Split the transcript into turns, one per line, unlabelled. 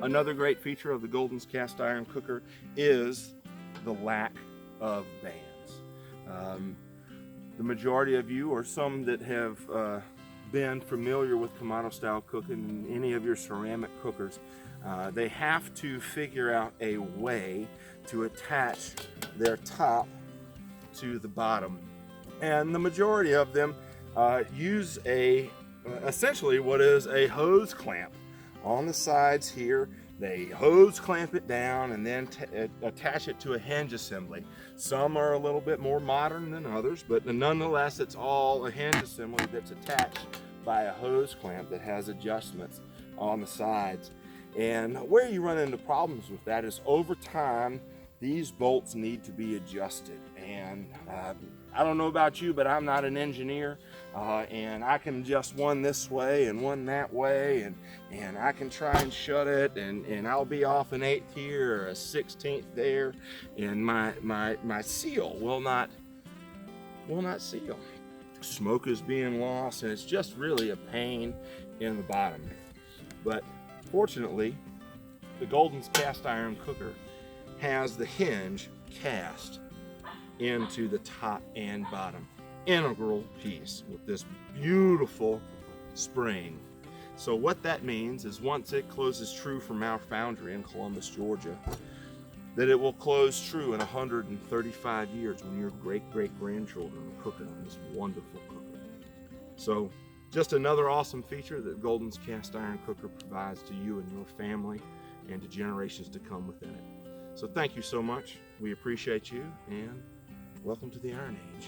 Another great feature of the Golden's cast iron cooker is the lack of bands. The majority of you, or some that have been familiar with Kamado style cooking in any of your ceramic cookers, they have to figure out a way to attach their top to the bottom. And the majority of them use essentially what is a hose clamp on the sides here. They hose clamp it down and then attach it to a hinge assembly. Some are a little bit more modern than others, but nonetheless it's all a hinge assembly that's attached by a hose clamp that has adjustments on the sides. And where you run into problems with that is over time these bolts need to be adjusted. And I don't know about you, but I'm not an engineer, and I can adjust one this way and one that way, and I can try and shut it, and I'll be off an 1/8 here or a 1/16 there, and my seal will not seal. Smoke is being lost, and it's just really a pain in the bottom. But fortunately, the Golden's cast iron cooker has the hinge cast into the top and bottom, integral piece with this beautiful spring. So what that means is once it closes true from our foundry in Columbus, Georgia, that it will close true in 135 years when your great-great-grandchildren are cooking on this wonderful cooker. So just another awesome feature that Golden's cast iron cooker provides to you and your family and to generations to come within it. So thank you so much. We appreciate you, and welcome to the Iron Age.